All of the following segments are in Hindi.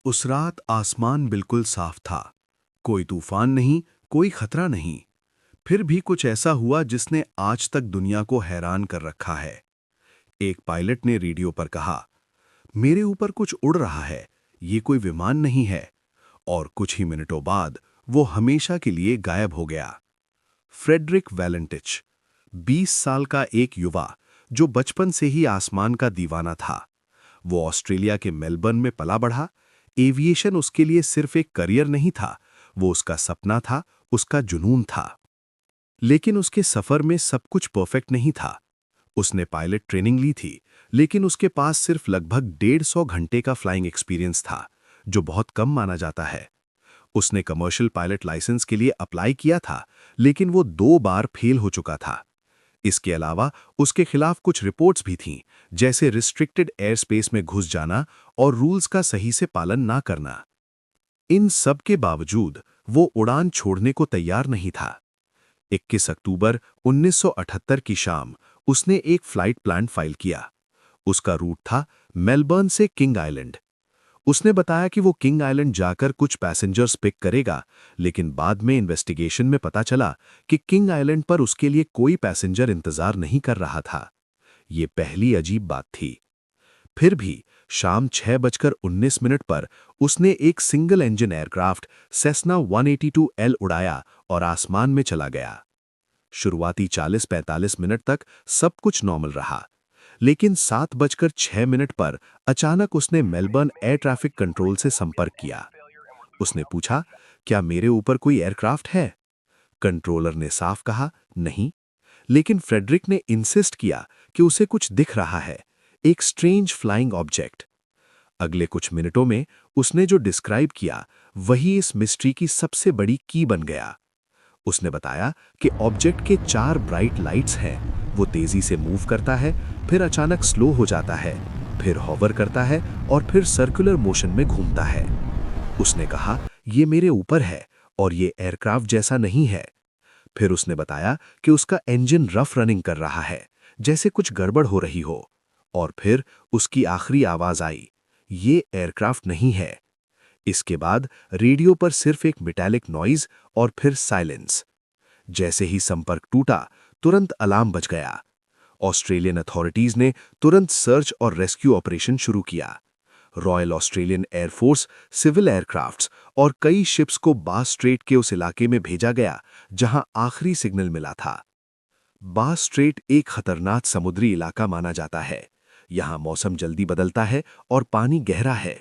उस रात आसमान बिल्कुल साफ था। कोई तूफान नहीं, कोई खतरा नहीं। फिर भी कुछ ऐसा हुआ जिसने आज तक दुनिया को हैरान कर रखा है। एक पायलट ने रेडियो पर कहा, मेरे ऊपर कुछ उड़ रहा है, ये कोई विमान नहीं है। और कुछ ही मिनटों बाद वो हमेशा के लिए गायब हो गया। फ्रेडरिक वैलेंटिच, 20 साल का एक युवा जो बचपन से ही आसमान का दीवाना था। वो ऑस्ट्रेलिया के मेलबर्न में पला बढ़ा। एविएशन उसके लिए सिर्फ एक करियर नहीं था, वो उसका सपना था, उसका जुनून था। लेकिन उसके सफर में सब कुछ परफेक्ट नहीं था। उसने पायलट ट्रेनिंग ली थी, लेकिन उसके पास सिर्फ लगभग 150 घंटे का फ्लाइंग एक्सपीरियंस था, जो बहुत कम माना जाता है। उसने कमर्शियल पायलट लाइसेंस के लिए अप्लाई किया था, लेकिन वो 2 बार फेल हो चुका था। इसके अलावा उसके खिलाफ कुछ रिपोर्ट्स भी थीं, जैसे रिस्ट्रिक्टेड एयर स्पेस में घुस जाना और रूल्स का सही से पालन ना करना। इन सब के बावजूद वो उड़ान छोड़ने को तैयार नहीं था। 21 अक्टूबर 1978 की शाम उसने एक फ्लाइट प्लान फाइल किया। उसका रूट था मेलबर्न से किंग आइलैंड। उसने बताया कि वो किंग आइलैंड जाकर कुछ पैसेंजर्स पिक करेगा, लेकिन बाद में इन्वेस्टिगेशन में पता चला कि किंग आइलैंड पर उसके लिए कोई पैसेंजर इंतजार नहीं कर रहा था। ये पहली अजीब बात थी। फिर भी शाम 6:19 पर उसने एक single engine aircraft Cessna 182L उड़ाया और आसमान में चला गया। शुरुआती 40-45 मिनट तक सब कुछ नॉर्मल रहा, लेकिन 7:06 पर अचानक उसने मेलबर्न एयर ट्रैफिक कंट्रोल से संपर्क किया। उसने पूछा, क्या मेरे ऊपर कोई एयरक्राफ्ट है? कंट्रोलर ने साफ कहा, नहीं। लेकिन फ्रेडरिक ने इंसिस्ट किया कि उसे कुछ दिख रहा है, एक स्ट्रेंज फ्लाइंग ऑब्जेक्ट। अगले कुछ मिनटों में उसने जो डिस्क्राइब किया, वही इस मिस्ट्री की सबसे बड़ी की बन गया। उसने बताया कि ऑब्जेक्ट के 4 ब्राइट लाइट्स हैं। वो तेजी से मूव करता है, फिर अचानक स्लो हो जाता है, फिर हॉवर करता है और फिर सर्कुलर मोशन में घूमता है। उसने कहा, ये मेरे ऊपर है और ये एयरक्राफ्ट जैसा नहीं है। फिर उसने बताया कि उसका इंजन रफ रनिंग कर रहा है, जैसे कुछ गड़बड़ हो रही हो। और फिर उसकी आखिरी आवाज आई, ये एयरक्राफ्ट नहीं है। इसके बाद रेडियो पर सिर्फ एक मेटालिक नॉइज और फिर साइलेंस। जैसे ही संपर्क टूटा, तुरंत अलार्म बज गया। ऑस्ट्रेलियन अथॉरिटीज ने तुरंत सर्च और रेस्क्यू ऑपरेशन शुरू किया। Royal Australian Air Force, civil aircrafts और कई शिप्स को बास स्ट्रेट के उस इलाके में भेजा गया जहां आखिरी सिग्नल मिला था। बास स्ट्रेट एक खतरनाक समुद्री इलाका माना जाता है। यहां मौसम जल्दी बदलता है और पानी गहरा है।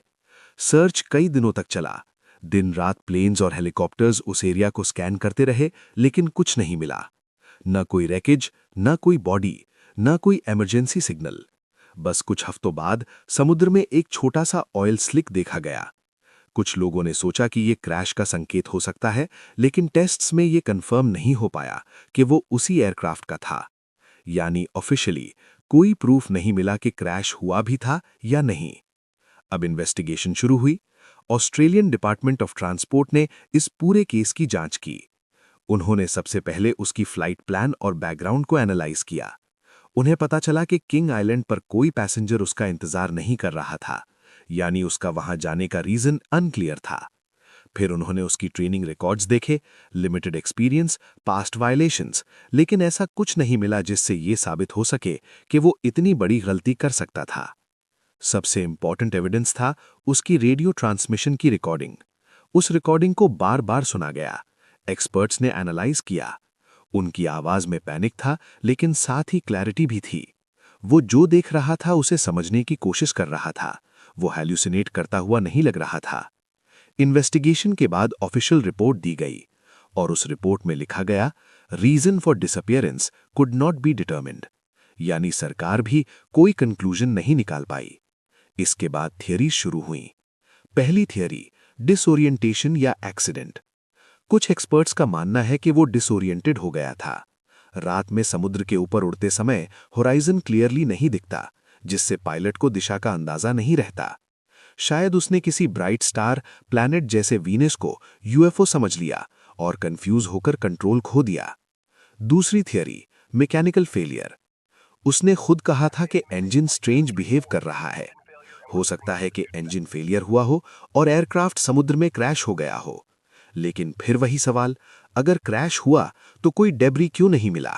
सर्च कई दिनों तक चला। दिन रात प्लेन्स और हेलीकॉप्टर्स उस एरिया को स्कैन करते रहे, लेकिन कुछ नहीं मिला। न कोई रैकेज, न कोई बॉडी, न कोई इमरजेंसी सिग्नल। बस कुछ हफ्तों बाद समुद्र में एक छोटा सा ऑयल स्लिक देखा गया। कुछ लोगों ने सोचा कि ये क्रैश का संकेत हो सकता है, लेकिन टेस्ट्स में ये कंफर्म नहीं हो पाया कि वो उसी एयरक्राफ्ट का था। यानी ऑफिशियली कोई प्रूफ नहीं मिला कि क्रैश हुआ भी था या नहीं। अब इन्वेस्टिगेशन शुरू हुई। ऑस्ट्रेलियन डिपार्टमेंट ऑफ ट्रांसपोर्ट ने इस पूरे केस की जांच की। उन्होंने सबसे पहले उसकी फ्लाइट प्लान और बैकग्राउंड को एनालाइज किया। उन्हें पता चला कि किंग आइलैंड पर कोई पैसेंजर उसका इंतजार नहीं कर रहा था, यानी उसका वहां जाने का रीजन अनक्लियर था। फिर उन्होंने उसकी ट्रेनिंग रिकॉर्ड्स देखे, लिमिटेड एक्सपीरियंस, पास्ट वायलेशंस, लेकिन ऐसा कुछ नहीं मिला जिससे ये साबित हो सके कि वो इतनी बड़ी गलती कर सकता था। सबसे इंपॉर्टेंट एविडेंस था उसकी रेडियो ट्रांसमिशन की रिकॉर्डिंग। उस रिकॉर्डिंग को बार बार सुना गया। एक्सपर्ट्स ने एनालाइज किया। उनकी आवाज में पैनिक था, लेकिन साथ ही क्लैरिटी भी थी। वो जो देख रहा था उसे समझने की कोशिश कर रहा था। वो हैल्यूसिनेट करता हुआ नहीं लग रहा था। इन्वेस्टिगेशन के बाद ऑफिशियल रिपोर्ट दी गई और उस रिपोर्ट में लिखा गया, reason for disappearance could not be determined. यानी सरकार भी कोई कंक्लूजन नहीं निकाल पाई। इसके बाद थियरीज शुरू हुई। पहली थियरी, डिसोरिएंटेशन या एक्सीडेंट। कुछ एक्सपर्ट्स का मानना है कि वो डिसोरिएंटेड हो गया था। रात में समुद्र के ऊपर उड़ते समय होराइजन क्लियरली नहीं दिखता, जिससे पायलट को दिशा का अंदाजा नहीं रहता। शायद उसने किसी ब्राइट स्टार, प्लैनेट जैसे वीनस को यूएफओ समझ लिया और कंफ्यूज होकर कंट्रोल खो दिया। दूसरी थियरी, मैकेनिकल फेलियर। उसने खुद कहा था कि इंजन स्ट्रेंज बिहेव कर रहा है। हो सकता है कि इंजन फेलियर हुआ हो और एयरक्राफ्ट समुद्र में क्रैश हो गया हो। लेकिन फिर वही सवाल, अगर क्रैश हुआ तो कोई डेब्री क्यों नहीं मिला?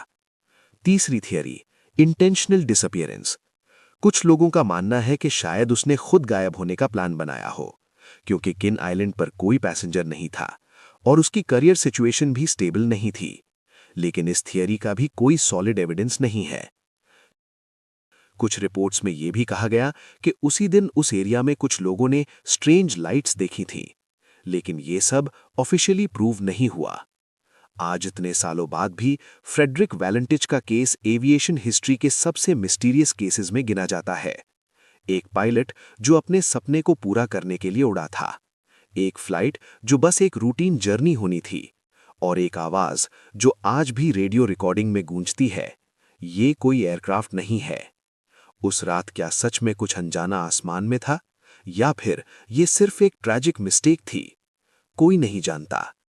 तीसरी थियरी, इंटेंशनल डिसअपियरेंस। कुछ लोगों का मानना है कि शायद उसने खुद गायब होने का प्लान बनाया हो, क्योंकि किन आइलैंड पर कोई पैसेंजर नहीं था और उसकी करियर सिचुएशन भी स्टेबल नहीं थी। लेकिन इस थियरी का भी कोई सॉलिड एविडेंस नहीं है। कुछ रिपोर्ट्स में यह भी कहा गया कि उसी दिन उस एरिया में कुछ लोगों ने स्ट्रेंज लाइट्स देखी थीं, लेकिन ये सब ऑफिशियली प्रूव नहीं हुआ। आज इतने सालों बाद भी फ्रेडरिक वैलेंटिच का केस एविएशन हिस्ट्री के सबसे मिस्टीरियस केसेस में गिना जाता है। एक पायलट जो अपने सपने को पूरा करने के लिए उड़ा था, एक फ्लाइट जो बस एक रूटीन जर्नी होनी थी, और एक आवाज जो आज भी रेडियो रिकॉर्डिंग में गूंजती है। ये कोई एयरक्राफ्ट नहीं है। उस रात क्या सच में कुछ अनजाना आसमान में था, या फिर ये सिर्फ एक ट्रैजिक मिस्टेक थी? कोई नहीं जानता।